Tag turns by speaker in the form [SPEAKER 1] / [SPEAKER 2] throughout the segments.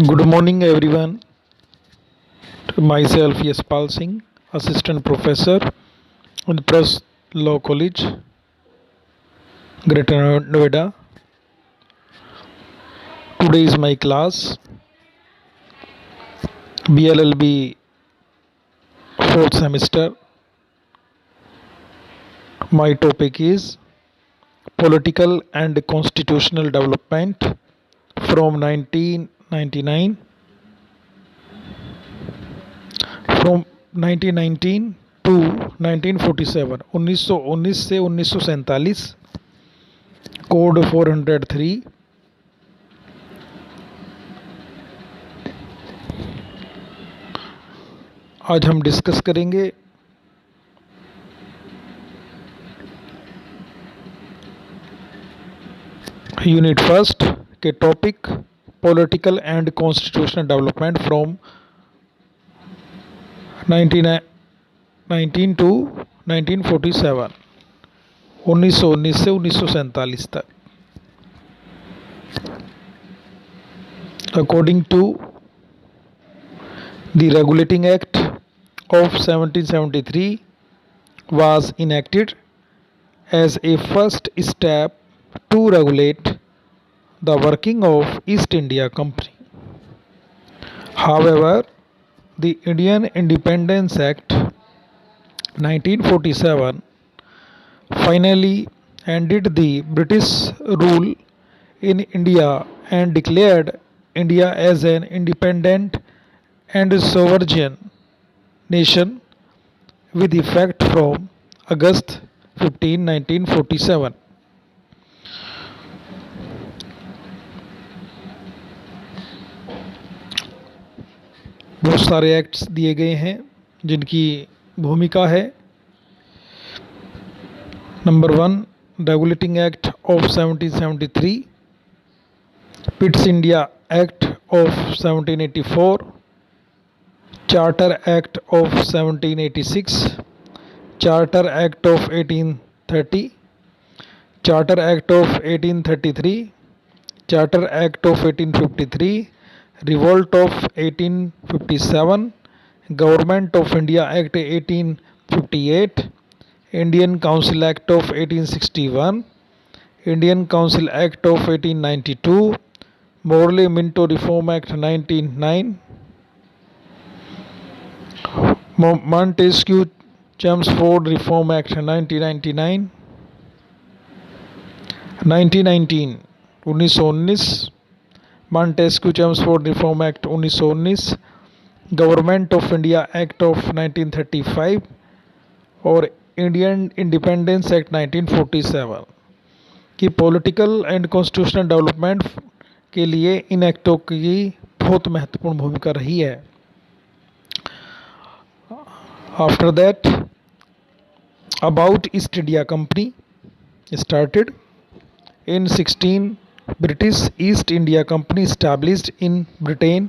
[SPEAKER 1] Good morning, everyone. Myself, Yaspal Singh, Assistant Professor in Press Law College, Greater Noida. Today is my class, BLLB 4th semester. My topic is Political and Constitutional Development from 1999 from 1919 to 1947 1919 से 1947 code 403 आज हम discuss करेंगे unit first के topic political and constitutional development from 1919 to 1947 1919 से 1947 तक according to the regulating act of 1773 was enacted as a first step to regulate the working of East India Company. However, the Indian Independence Act 1947 finally ended the British rule in India and declared India as an independent and sovereign nation with effect from August 15, 1947. बहुत सारे acts दिए गए हैं जिनकी भूमिका है। Number 1, regulating act of 1773, Pitt's India act of 1784, Charter Act of 1786, Charter Act of 1830, Charter Act of 1833, Charter Act of 1853, Revolt of 1857, Government of India Act 1858, Indian Council Act of 1861, Indian Council Act of 1892, Morley-Minto Reform Act 1909, Montesquieu-Chelmsford Reform Act 1999, 1919 1919, Montesquieu-Chelmsford Reform Act 1919, government of India act of 1935 और Indian independence act 1947 की political and constitutional development के लिए इन एक्टों की बहुत महत्वपूर्ण भूमिका रही है। After that, about East India Company started in 16. British East India Company established in Britain.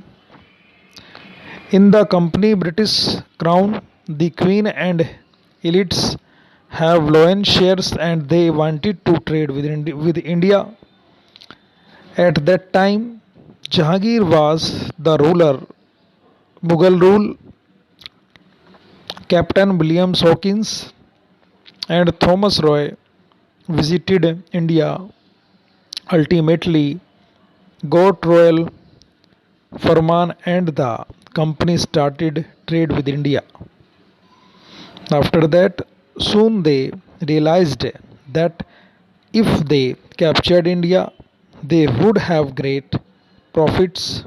[SPEAKER 1] In the company, British Crown, the Queen and elites have loan shares and they wanted to trade with India. At that time, Jahangir was the ruler. Mughal rule, Captain William Hawkins and Thomas Roy visited India, ultimately got royal Farman and the company started trade with India. After that, soon they realized that if they captured India, they would have great profits.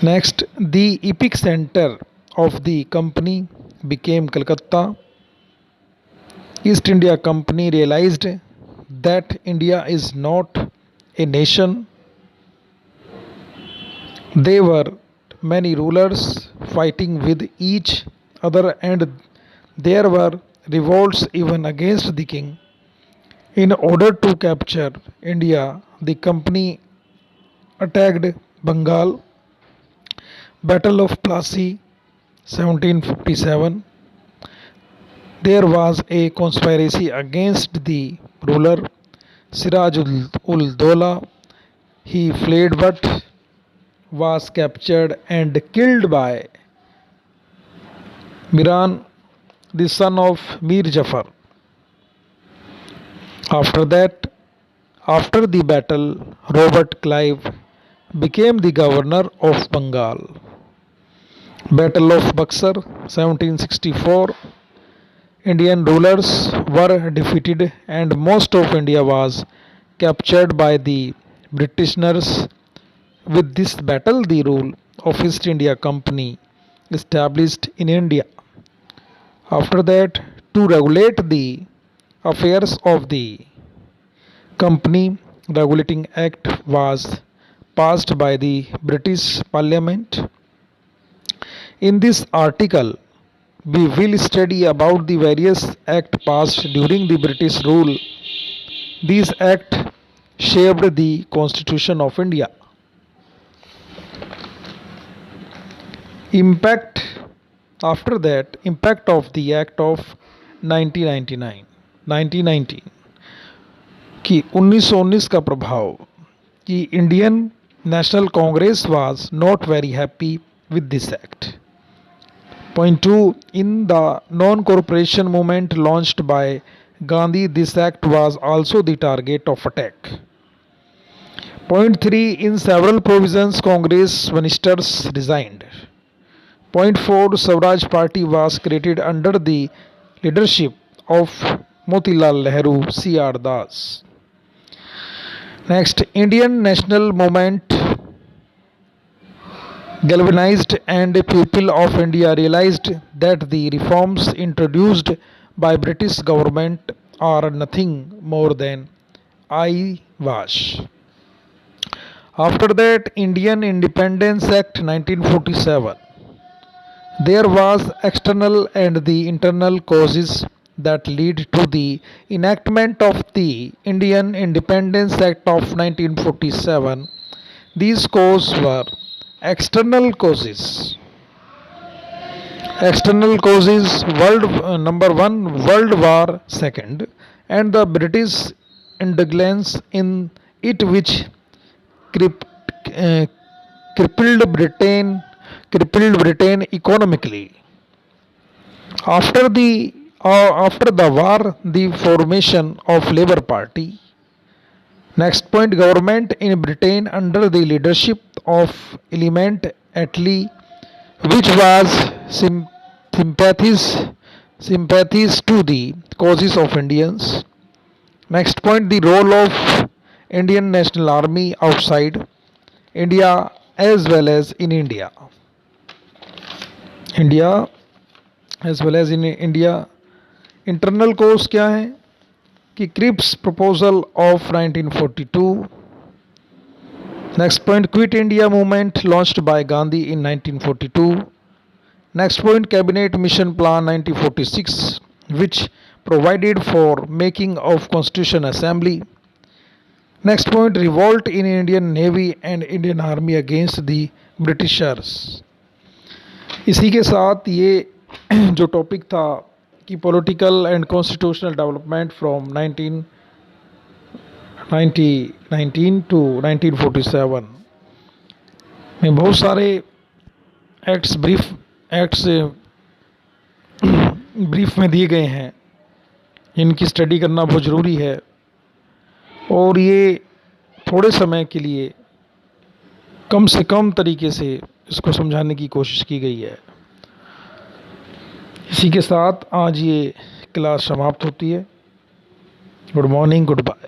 [SPEAKER 1] Next, the epic center of the company became Calcutta. East India Company realized that India is not a nation. There were many rulers fighting with each other and there were revolts even against the king. In order to capture India, the company attacked Bengal. Battle of Plassey 1757. There was a conspiracy against the ruler Siraj ul Dowla. He fled but was captured and killed by Miran, the son of Mir Jafar. After that, after the battle, Robert Clive became the governor of Bengal. Battle of Buxar 1764. Indian rulers were defeated and most of India was captured by the Britishers. With this battle, the rule of East India Company established in India. After that, to regulate the affairs of the company, Regulating Act was passed by the British Parliament. In this article, we will study about the various acts passed during the British rule. These acts shaped the Constitution of India. Impact after that, impact of the Act of 1919 कि 1919 का प्रभाव कि Indian national Congress was not very happy with this act. Point 2. In the non-cooperation movement launched by Gandhi, this act was also the target of attack. Point 3. In several provisions, Congress ministers resigned. Point 4. Swaraj Party was created under the leadership of Motilal Nehru, C.R. Das. Next, Indian national movement galvanized and people of India realized that the reforms introduced by British government are nothing more than eyewash. After that, Indian Independence Act 1947. There was external and the internal causes that lead to the enactment of the Indian Independence Act of 1947. These causes were external causes. External causes number 1 World War II and the British indulgence in it which crippled Britain economically. After the war, the formation of Labour Party. Next point, government in Britain under the leadership of Clement Attlee, which was sympathies to the causes of Indians. Next point, the role of Indian National Army outside India as well as in India. As well as in India. Internal cause क्या है कि Cripps proposal of 1942. Next point, Quit India movement launched by Gandhi in 1942. Next point, Cabinet Mission Plan 1946, which provided for making of Constitution Assembly. Next point, revolt in Indian Navy and Indian Army against the Britishers. इसी के साथ ये जो topic था कि political and constitutional development from 1919 to 1947 में बहुत सारे एक्ट्स ब्रीफ में दिए गए हैं, इनकी स्टडी करना बहुत ज़रूरी है और ये थोड़े समय के लिए कम से कम तरीके से इसको समझाने की कोशिश की गई है। इसी के साथ आज ये क्लास समाप्त होती है। Good morning, good bye.